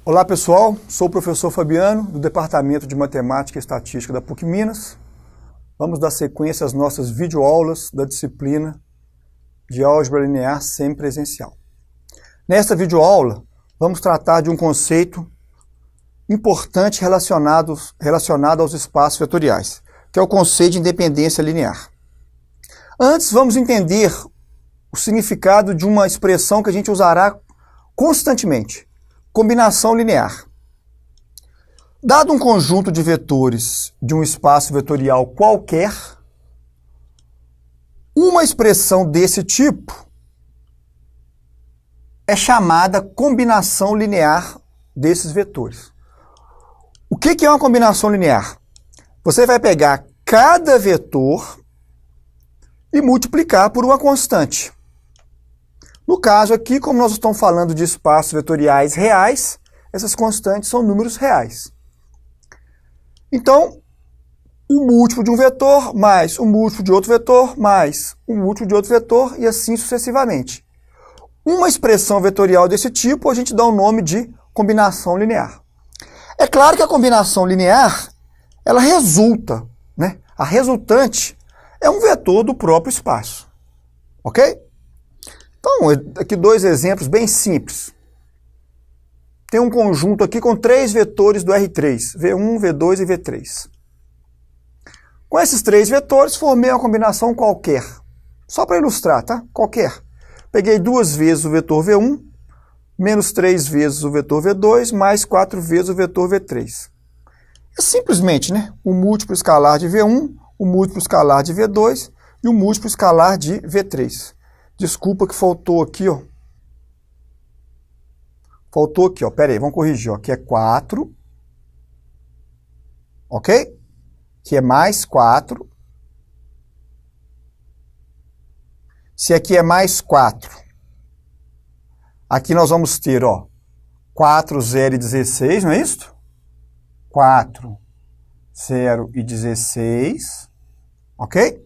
Olá pessoal, sou o professor Fabiano, do Departamento de Matemática e Estatística da PUC Minas. Vamos dar sequência às nossas videoaulas da disciplina de Álgebra Linear Semipresencial. Nesta videoaula, vamos tratar de um conceito importante relacionado aos espaços vetoriais, que é o conceito de independência linear. Antes, vamos entender o significado de uma expressão que a gente usará constantemente: combinação linear. Dado um conjunto de vetores de um espaço vetorial qualquer, uma expressão desse tipo é chamada combinação linear desses vetores. O que é uma combinação linear? Você vai pegar cada vetor e multiplicar por uma constante. No caso aqui, como nós estamos falando de espaços vetoriais reais, essas constantes são números reais. Então, o múltiplo de um vetor mais o múltiplo de outro vetor mais o múltiplo de outro vetor e assim sucessivamente. Uma expressão vetorial desse tipo a gente dá o nome de combinação linear. É claro que a combinação linear, ela resulta, né? A resultante é um vetor do próprio espaço. Ok? Então, aqui dois exemplos bem simples. Tem um conjunto aqui com três vetores do R3, V1, V2 e V3. Com esses três vetores, formei uma combinação qualquer. Só para ilustrar, tá? Qualquer. Peguei duas vezes o vetor V1, menos três vezes o vetor V2, mais quatro vezes o vetor V3. É simplesmente, né? O múltiplo escalar de V1, o múltiplo escalar de V2 e o múltiplo escalar de V3. Desculpa que faltou aqui, ó. Faltou aqui, ó. Pera aí, vamos corrigir, ó. Aqui é 4. Ok? Aqui é mais 4. Se aqui é mais 4, aqui nós vamos ter, ó, 4, 0 e 16, não é isso? 4, 0 e 16. Ok?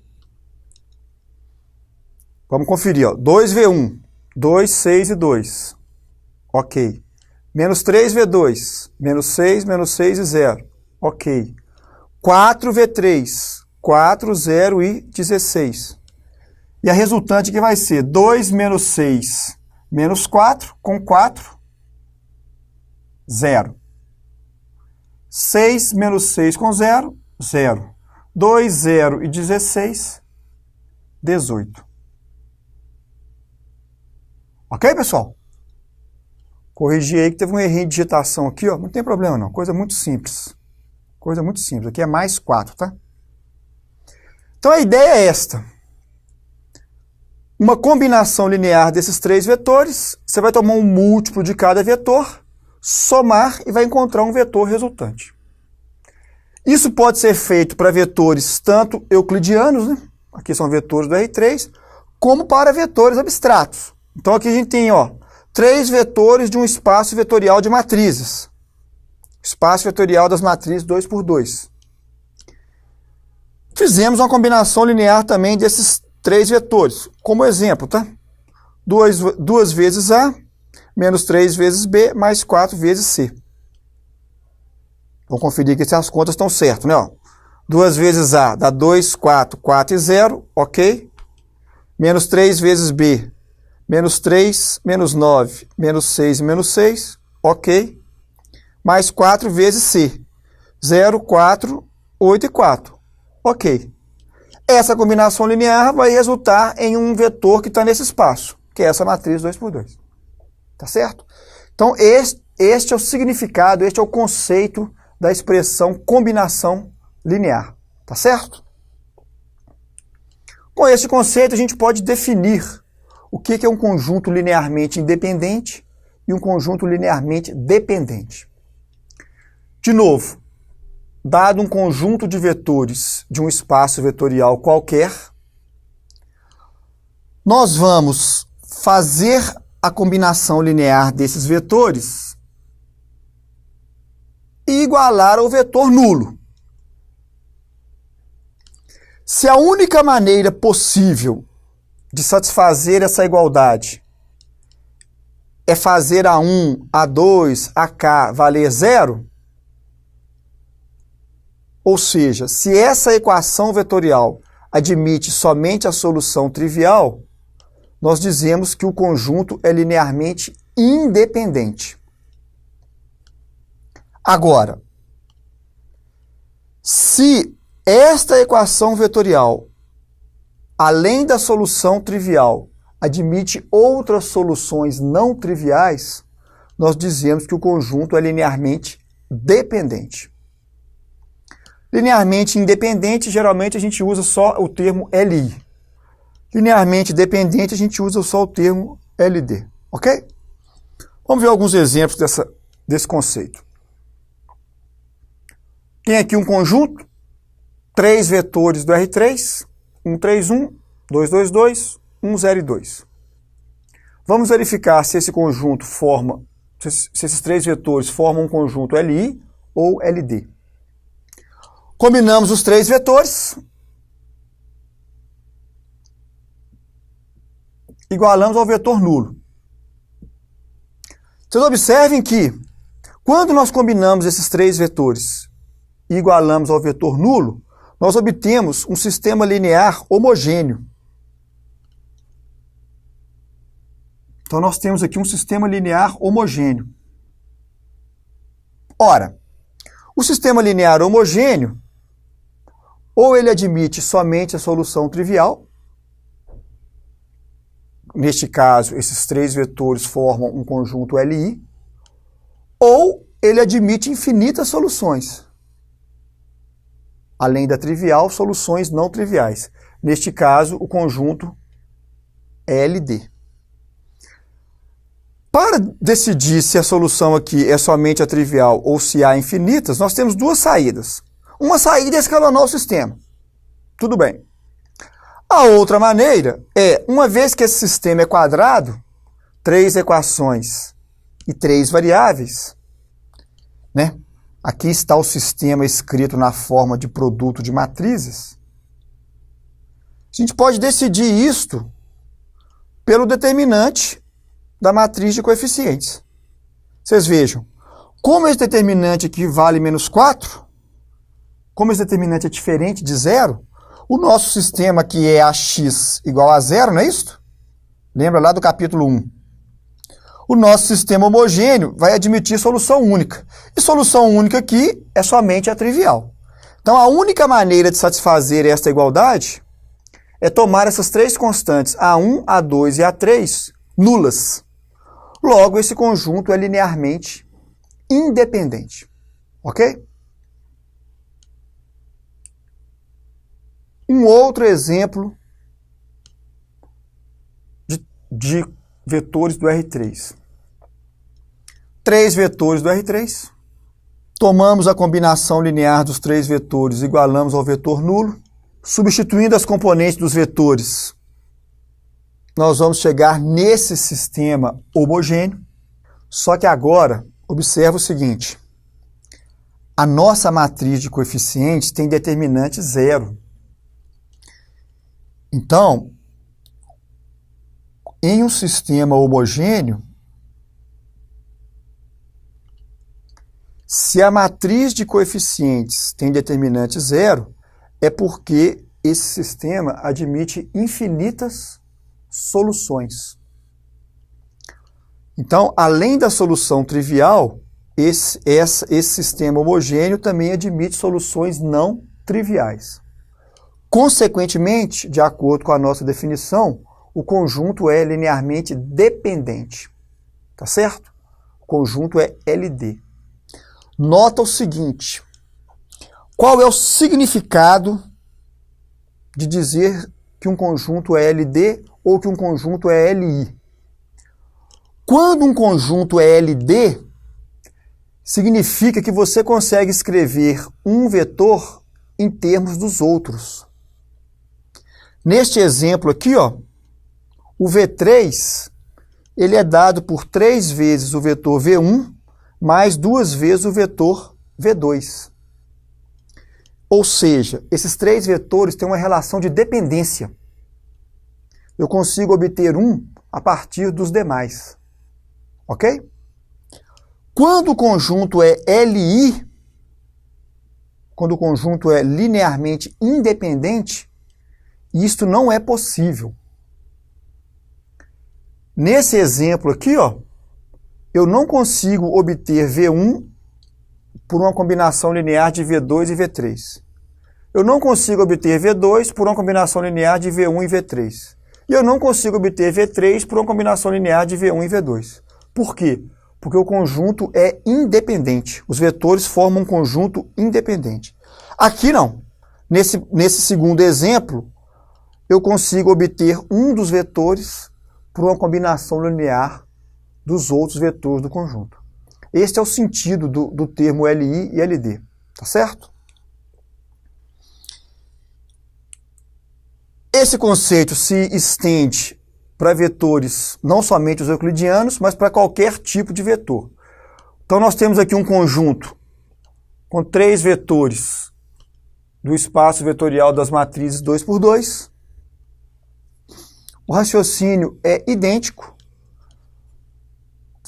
Vamos conferir, ó. 2V1, 2, 6 e 2. Ok. Menos 3V2, menos 6 e 0. Ok. 4V3, 4, 0 e 16. E a resultante que vai ser 2 menos 6, menos 4, com 4, 0. 6 menos 6 com 0, 0. 2, 0 e 16, 18. Ok, pessoal? Corrigi aí que teve um errinho de digitação aqui, ó. Não tem problema não, coisa muito simples. Coisa muito simples, aqui é mais 4, tá? Então a ideia é esta. Uma combinação linear desses três vetores, você vai tomar um múltiplo de cada vetor, somar e vai encontrar um vetor resultante. Isso pode ser feito para vetores tanto euclidianos, né? Aqui são vetores do R3, como para vetores abstratos. Então aqui a gente tem, ó, três vetores de um espaço vetorial de matrizes. Espaço vetorial das matrizes 2 por 2. Fizemos uma combinação linear também desses três vetores. Como exemplo, tá? 2 vezes A, menos 3 vezes B, mais 4 vezes C. Vamos conferir aqui se as contas estão certas, né? Ó, 2 vezes A dá 2, 4, 4 e 0, ok? Menos 3 vezes B, menos 3, menos 9, menos 6 e menos 6, ok? Mais 4 vezes C, 0, 4, 8 e 4, ok? Essa combinação linear vai resultar em um vetor que está nesse espaço, que é essa matriz 2 por 2. Tá certo? Então, este é o significado, este é o conceito da expressão combinação linear. Tá certo? Com este conceito, a gente pode definir o que é um conjunto linearmente independente e um conjunto linearmente dependente. De novo, dado um conjunto de vetores de um espaço vetorial qualquer, nós vamos fazer a combinação linear desses vetores e igualar ao vetor nulo. Se a única maneira possível de satisfazer essa igualdade é fazer A1, A2, AK valer zero? Ou seja, se essa equação vetorial admite somente a solução trivial, nós dizemos que o conjunto é linearmente independente. Agora, se esta equação vetorial, além da solução trivial, admite outras soluções não triviais, nós dizemos que o conjunto é linearmente dependente. Linearmente independente, geralmente a gente usa só o termo LI. Linearmente dependente, a gente usa só o termo LD. Ok? Vamos ver alguns exemplos desse conceito. Tem aqui um conjunto, 3 vetores do R3, 1, 3, 1, 2, 2, 2, 1, 0 e 2. Vamos verificar se esse conjunto forma, se esses 3 vetores formam um conjunto LI ou LD. Combinamos os 3 vetores, igualamos ao vetor nulo. Vocês observem que, quando nós combinamos esses 3 vetores e igualamos ao vetor nulo, nós obtemos um sistema linear homogêneo. Então, nós temos aqui um sistema linear homogêneo. Ora, o sistema linear homogêneo, ou ele admite somente a solução trivial, neste caso, esses 3 vetores formam um conjunto LI, ou ele admite infinitas soluções. Além da trivial, soluções não triviais. Neste caso, o conjunto LD. Para decidir se a solução aqui é somente a trivial ou se há infinitas, nós temos 2 saídas. Uma saída é escalonar o sistema. Tudo bem. A outra maneira é, uma vez que esse sistema é quadrado, 3 equações e 3 variáveis, né? Aqui está o sistema escrito na forma de produto de matrizes. A gente pode decidir isto pelo determinante da matriz de coeficientes. Vocês vejam, como esse determinante aqui vale menos 4, como esse determinante é diferente de zero, o nosso sistema aqui é AX igual a zero, não é isso? Lembra lá do capítulo 1. O nosso sistema homogêneo vai admitir solução única. E solução única aqui é somente a trivial. Então, a única maneira de satisfazer esta igualdade é tomar essas 3 constantes, A1, A2 e A3, nulas. Logo, esse conjunto é linearmente independente. Ok? Um outro exemplo de vetores do R3. 3 vetores do R3. Tomamos a combinação linear dos 3 vetores, igualamos ao vetor nulo. Substituindo as componentes dos vetores, nós vamos chegar nesse sistema homogêneo. Só que agora, observa o seguinte. A nossa matriz de coeficientes tem determinante zero. Então, em um sistema homogêneo, se a matriz de coeficientes tem determinante zero, é porque esse sistema admite infinitas soluções. Então, além da solução trivial, esse sistema homogêneo também admite soluções não triviais. Consequentemente, de acordo com a nossa definição, o conjunto é linearmente dependente. Tá certo? O conjunto é LD. Nota o seguinte. Qual é o significado de dizer que um conjunto é LD ou que um conjunto é LI? Quando um conjunto é LD, significa que você consegue escrever um vetor em termos dos outros. Neste exemplo aqui, ó, o V3 ele é dado por 3 vezes o vetor V1 mais 2 vezes o vetor V2. Ou seja, esses 3 vetores têm uma relação de dependência. Eu consigo obter um a partir dos demais. Ok? Quando o conjunto é LI, quando o conjunto é linearmente independente, isto não é possível. Nesse exemplo aqui, ó, eu não consigo obter V1 por uma combinação linear de V2 e V3. Eu não consigo obter V2 por uma combinação linear de V1 e V3. E eu não consigo obter V3 por uma combinação linear de V1 e V2. Por quê? Porque o conjunto é independente. Os vetores formam um conjunto independente. Aqui não. Nesse segundo exemplo, eu consigo obter um dos vetores por uma combinação linear dos outros vetores do conjunto. Este é o sentido do termo LI e LD. Tá certo? Esse conceito se estende para vetores, não somente os euclidianos, mas para qualquer tipo de vetor. Então nós temos aqui um conjunto com 3 vetores do espaço vetorial das matrizes 2 por 2. O raciocínio é idêntico.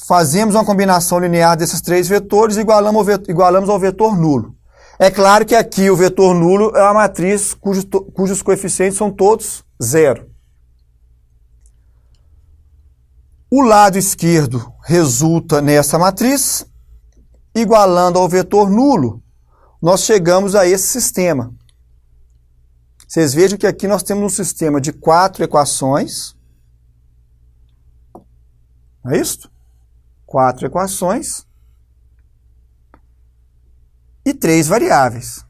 Fazemos uma combinação linear desses 3 vetores e igualamos ao vetor nulo. É claro que aqui o vetor nulo é uma matriz cujos coeficientes são todos zero. O lado esquerdo resulta nessa matriz. Igualando ao vetor nulo, nós chegamos a esse sistema. Vocês vejam que aqui nós temos um sistema de 4 equações. Não é isso? 4 equações. E 3 variáveis.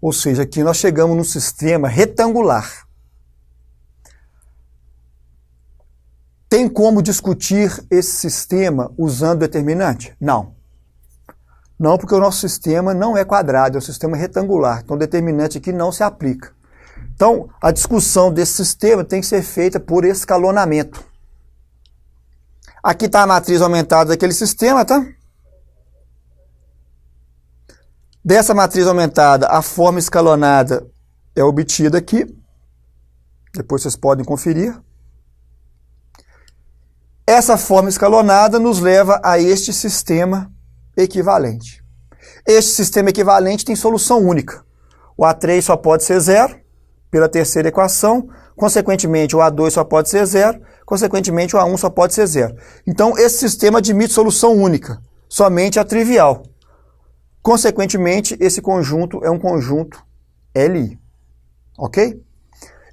Ou seja, aqui nós chegamos num sistema retangular. Tem como discutir esse sistema usando determinante? Não. Não, porque o nosso sistema não é quadrado, é um sistema retangular. Então, o determinante aqui não se aplica. Então, a discussão desse sistema tem que ser feita por escalonamento. Aqui está a matriz aumentada daquele sistema, tá? Dessa matriz aumentada, a forma escalonada é obtida aqui. Depois vocês podem conferir. Essa forma escalonada nos leva a este sistema equivalente. Este sistema equivalente tem solução única. O A3 só pode ser zero, pela terceira equação. Consequentemente, o A2 só pode ser zero. Consequentemente, o A1 só pode ser zero. Então, esse sistema admite solução única, somente a trivial. Consequentemente, esse conjunto é um conjunto LI. Ok?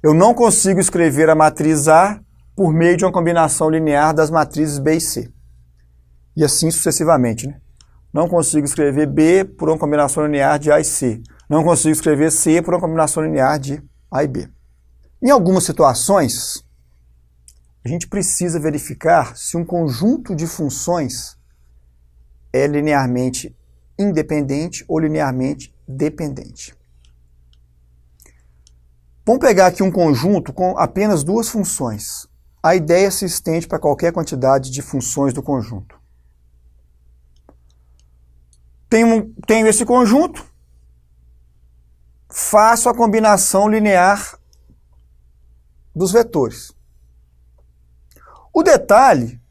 Eu não consigo escrever a matriz A por meio de uma combinação linear das matrizes B e C. E assim sucessivamente, né? Não consigo escrever B por uma combinação linear de A e C. Não consigo escrever C por uma combinação linear de A e B. Em algumas situações, a gente precisa verificar se um conjunto de funções é linearmente independente ou linearmente dependente. Vamos pegar aqui um conjunto com apenas 2 funções. A ideia se estende para qualquer quantidade de funções do conjunto. Tenho esse conjunto, faço a combinação linear dos vetores. O detalhe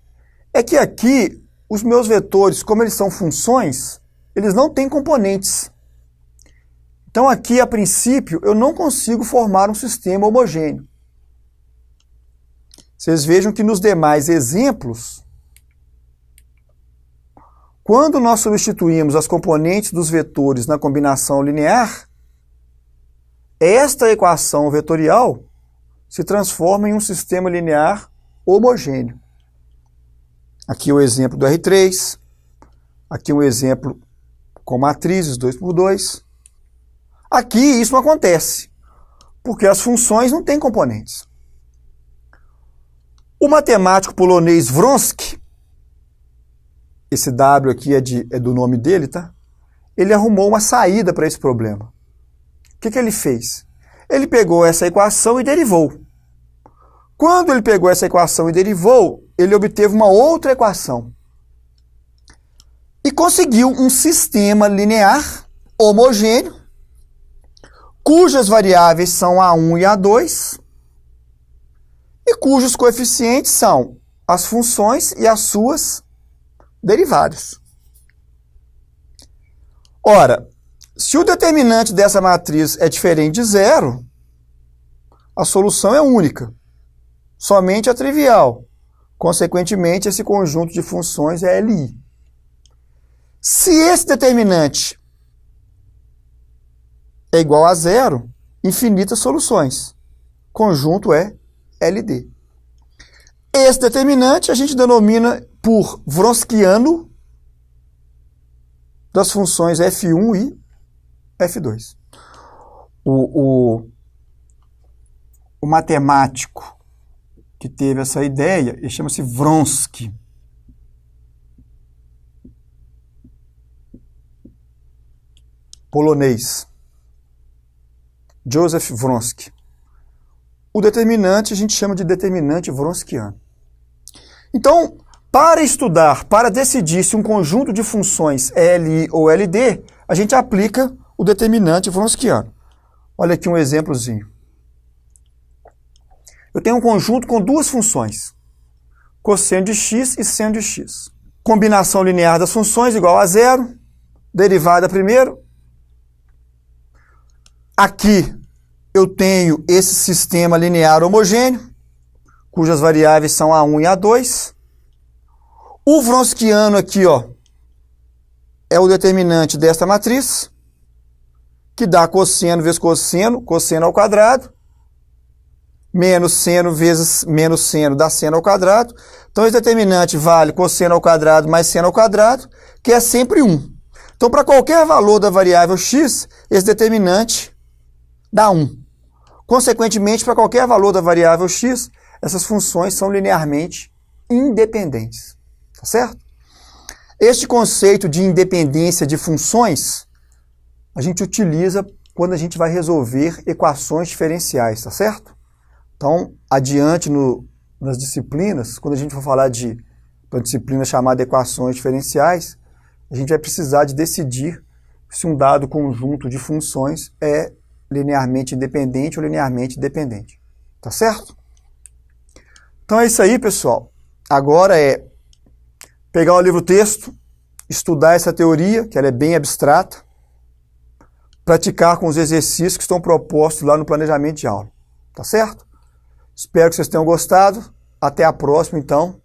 é que aqui os meus vetores, como eles são funções, eles não têm componentes. Então aqui, a princípio, eu não consigo formar um sistema homogêneo. Vocês vejam que nos demais exemplos, quando nós substituímos as componentes dos vetores na combinação linear, esta equação vetorial se transforma em um sistema linear homogêneo. Aqui o exemplo do R3, aqui um exemplo com matrizes 2 por 2. Aqui isso não acontece, porque as funções não têm componentes. O matemático polonês Wronski, esse W aqui é do nome dele, tá? Ele arrumou uma saída para esse problema. O que ele fez? Ele pegou essa equação e derivou. Quando ele pegou essa equação e derivou, ele obteve uma outra equação. E conseguiu um sistema linear homogêneo, cujas variáveis são A1 e A2, e cujos coeficientes são as funções e as suas derivadas. Ora, se o determinante dessa matriz é diferente de zero, a solução é única, somente a trivial. Consequentemente, esse conjunto de funções é LI. Se esse determinante é igual a zero, infinitas soluções. Conjunto é LD. Esse determinante a gente denomina por Wronskiano das funções F1 e F2. O matemático que teve essa ideia, ele chama-se Wronski. Polonês. Joseph Wronski. O determinante a gente chama de determinante wronskiano. Então, para estudar, para decidir se um conjunto de funções é LI ou LD, a gente aplica o determinante wronskiano. Olha aqui um exemplozinho. Eu tenho um conjunto com duas funções, cosseno de x e seno de x. Combinação linear das funções igual a zero, derivada primeiro. Aqui eu tenho esse sistema linear homogêneo, cujas variáveis são A1 e A2. O wronskiano aqui, ó, é o determinante desta matriz, que dá cosseno vezes cosseno, cosseno ao quadrado, menos seno vezes menos seno dá seno ao quadrado. Então, esse determinante vale cosseno ao quadrado mais seno ao quadrado, que é sempre 1. Então, para qualquer valor da variável x, esse determinante dá 1. Consequentemente, para qualquer valor da variável x, essas funções são linearmente independentes. Tá certo? Este conceito de independência de funções, a gente utiliza quando a gente vai resolver equações diferenciais, tá certo? Então, adiante nas disciplinas, quando a gente for falar de uma disciplina chamada equações diferenciais, a gente vai precisar de decidir se um dado conjunto de funções é linearmente independente ou linearmente dependente. Tá certo? Então é isso aí, pessoal. Agora é pegar o livro-texto, estudar essa teoria, que ela é bem abstrata, praticar com os exercícios que estão propostos lá no planejamento de aula. Tá certo? Espero que vocês tenham gostado. Até a próxima, então.